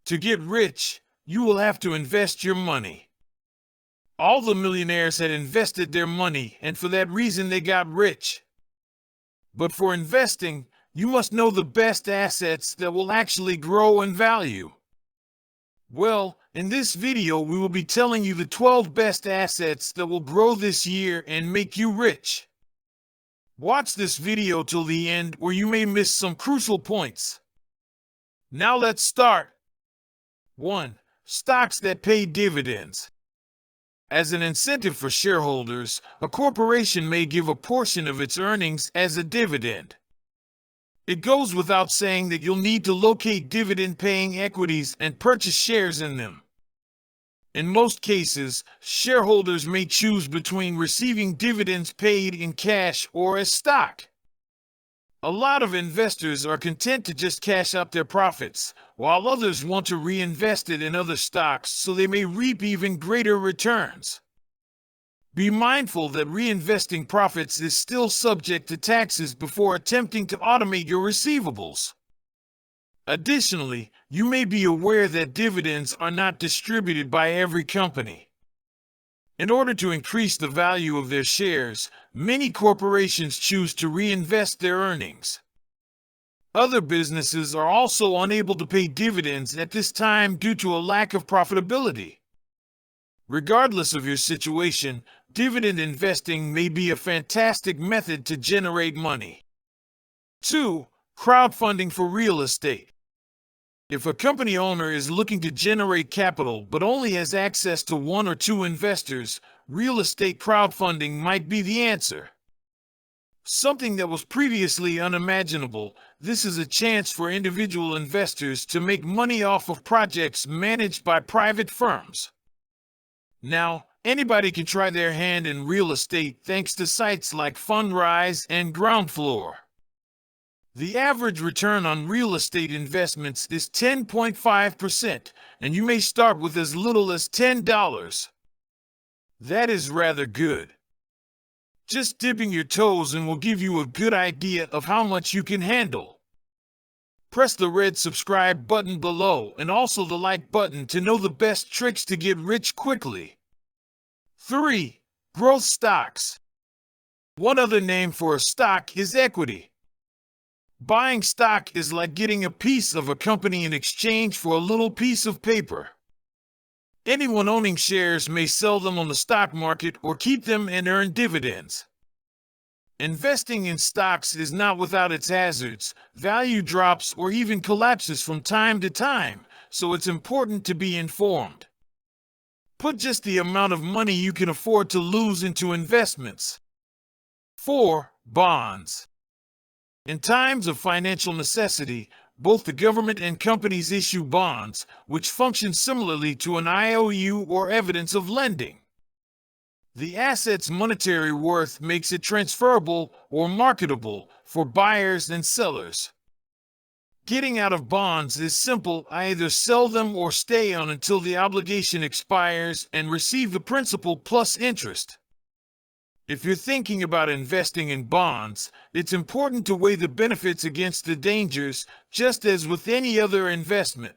To get rich, you will have to invest your money. All the millionaires had invested their money, and for that reason they got rich. But for investing, you must know the best assets that will actually grow in value. Well, in this video we will be telling you the 12 best assets that will grow this year and make you rich. Watch this video till the end or you may miss some crucial points. Now let's start. 1. Stocks that pay dividends. As an incentive for shareholders, a corporation may give a portion of its earnings as a dividend. It goes without saying that you'll need to locate dividend-paying equities and purchase shares in them. In most cases, shareholders may choose between receiving dividends paid in cash or as stock. A lot of investors are content to just cash out their profits, while others want to reinvest it in other stocks so they may reap even greater returns. Be mindful that reinvesting profits is still subject to taxes before attempting to automate your receivables. Additionally, you may be aware that dividends are not distributed by every company. In order to increase the value of their shares, many corporations choose to reinvest their earnings. Other businesses are also unable to pay dividends at this time due to a lack of profitability. Regardless of your situation, dividend investing may be a fantastic method to generate money. 2. Crowdfunding for real estate. If a company owner is looking to generate capital but only has access to one or two investors, real estate crowdfunding might be the answer. Something that was previously unimaginable, this is a chance for individual investors to make money off of projects managed by private firms. Now, anybody can try their hand in real estate thanks to sites like Fundrise and Ground Floor. The average return on real estate investments is 10.5%, and you may start with as little as $10. That is rather good. Just dipping your toes in will give you a good idea of how much you can handle. Press the red subscribe button below and also the like button to know the best tricks to get rich quickly. 3. Growth stocks. One other name for a stock is equity. Buying stock is like getting a piece of a company in exchange for a little piece of paper. Anyone owning shares may sell them on the stock market or keep them and earn dividends. Investing in stocks is not without its hazards. Value drops or even collapses from time to time, so it's important to be informed. Put just the amount of money you can afford to lose into investments. 4. Bonds. In times of financial necessity, both the government and companies issue bonds, which function similarly to an IOU or evidence of lending. The asset's monetary worth makes it transferable or marketable for buyers and sellers. Getting out of bonds is simple. Either sell them or stay on until the obligation expires and receive the principal plus interest. If you're thinking about investing in bonds, it's important to weigh the benefits against the dangers, just as with any other investment.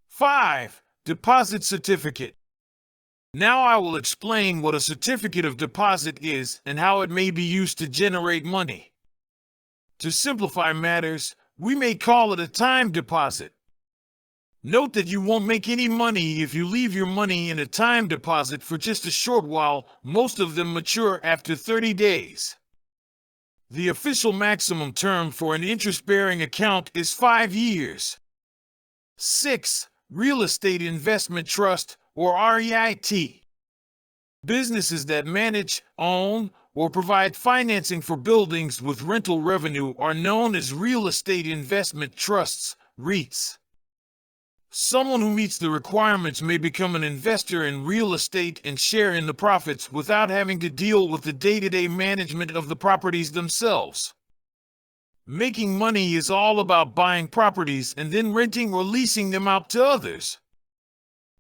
5. Deposit certificate. Now I will explain what a certificate of deposit is and how it may be used to generate money. To simplify matters, we may call it a time deposit. Note that you won't make any money if you leave your money in a time deposit for just a short while. Most of them mature after 30 days. The official maximum term for an interest-bearing account is 5 years. 6. Real Estate Investment Trust, or REIT. Businesses that manage, own, or provide financing for buildings with rental revenue are known as real estate investment trusts, REITs. Someone who meets the requirements may become an investor in real estate and share in the profits without having to deal with the day-to-day management of the properties themselves. Making money is all about buying properties and then renting or leasing them out to others.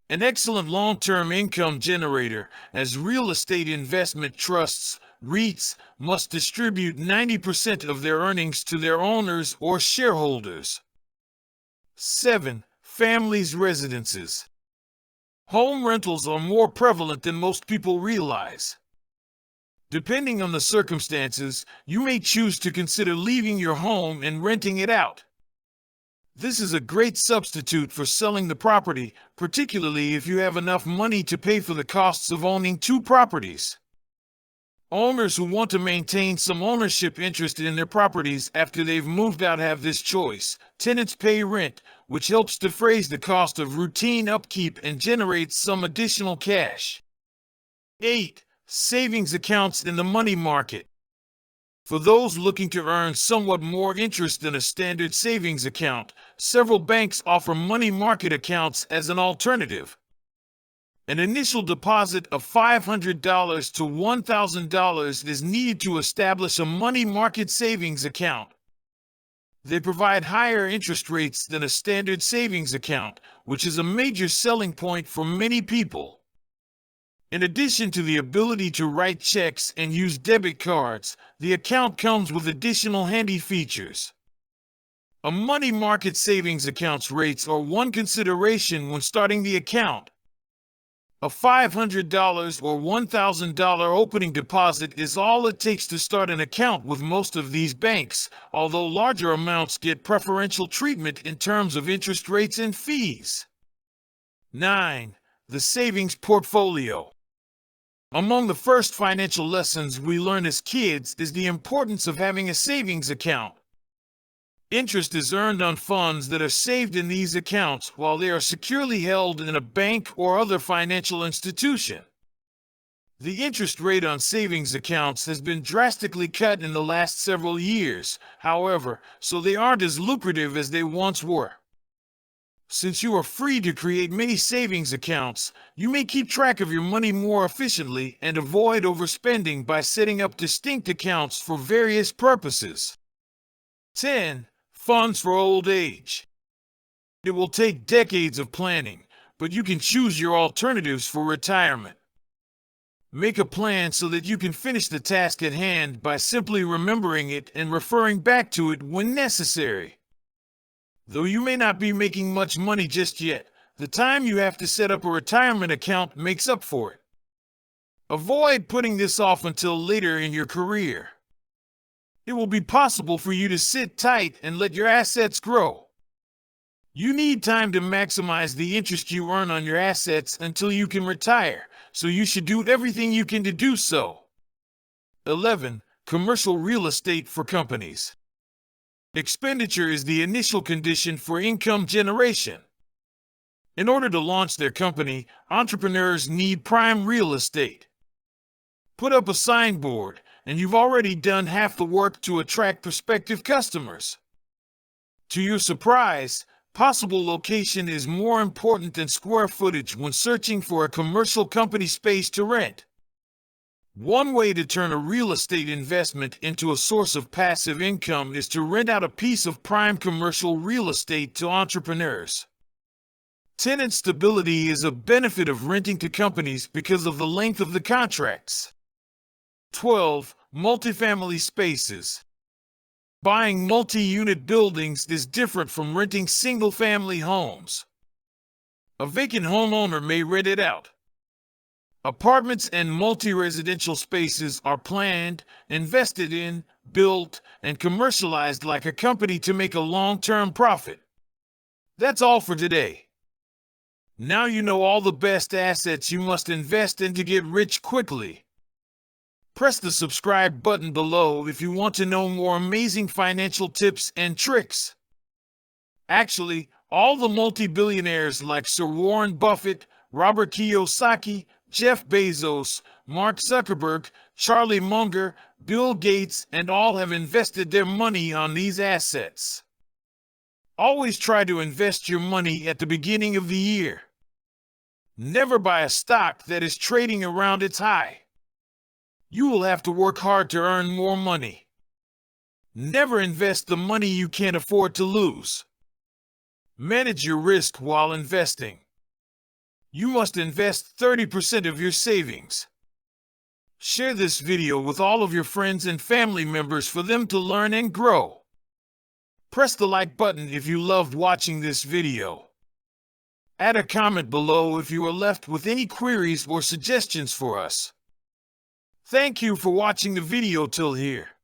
An excellent long-term income generator, as real estate investment trusts, REITs, must distribute 90% of their earnings to their owners or shareholders. 7. families' residences. Home rentals are more prevalent than most people realize. Depending on the circumstances, you may choose to consider leaving your home and renting it out. This is a great substitute for selling the property, particularly if you have enough money to pay for the costs of owning two properties. Owners who want to maintain some ownership interest in their properties after they've moved out have this choice. Tenants pay rent, which helps defray the cost of routine upkeep and generates some additional cash. 8. Savings accounts in the money market. For those looking to earn somewhat more interest than a standard savings account, several banks offer money market accounts as an alternative. An initial deposit of $500 to $1,000 is needed to establish a money market savings account. They provide higher interest rates than a standard savings account, which is a major selling point for many people. In addition to the ability to write checks and use debit cards, the account comes with additional handy features. A money market savings account's rates are one consideration when starting the account. A $500 or $1,000 opening deposit is all it takes to start an account with most of these banks, although larger amounts get preferential treatment in terms of interest rates and fees. 9. The savings portfolio. Among the first financial lessons we learn as kids is the importance of having a savings account. Interest is earned on funds that are saved in these accounts while they are securely held in a bank or other financial institution. The interest rate on savings accounts has been drastically cut in the last several years, however, so they aren't as lucrative as they once were. Since you are free to create many savings accounts, you may keep track of your money more efficiently and avoid overspending by setting up distinct accounts for various purposes. 10. Funds for old age. It will take decades of planning, but you can choose your alternatives for retirement. Make a plan so that you can finish the task at hand by simply remembering it and referring back to it when necessary. Though you may not be making much money just yet, the time you have to set up a retirement account makes up for it. Avoid putting this off until later in your career. It will be possible for you to sit tight and let your assets grow. You need time to maximize the interest you earn on your assets until you can retire, so you should do everything you can to do so. 11. Commercial real estate for companies. Expenditure is the initial condition for income generation. In order to launch their company, entrepreneurs need prime real estate. Put up a signboard, and you've already done half the work to attract prospective customers. To your surprise, possible location is more important than square footage when searching for a commercial company space to rent. One way to turn a real estate investment into a source of passive income is to rent out a piece of prime commercial real estate to entrepreneurs. Tenant stability is a benefit of renting to companies because of the length of the contracts. 12. Multifamily spaces. Buying multi-unit buildings is different from renting single-family homes. A vacant homeowner may rent it out. Apartments and multi-residential spaces are planned, invested in, built, and commercialized like a company to make a long-term profit. That's all for today. Now you know all the best assets you must invest in to get rich quickly. Press the subscribe button below if you want to know more amazing financial tips and tricks. Actually, all the multi-billionaires like Sir Warren Buffett, Robert Kiyosaki, Jeff Bezos, Mark Zuckerberg, Charlie Munger, Bill Gates, and all have invested their money on these assets. Always try to invest your money at the beginning of the year. Never buy a stock that is trading around its high. You will have to work hard to earn more money. Never invest the money you can't afford to lose. Manage your risk while investing. You must invest 30% of your savings. Share this video with all of your friends and family members for them to learn and grow. Press the like button if you loved watching this video. Add a comment below if you are left with any queries or suggestions for us. Thank you for watching the video till here.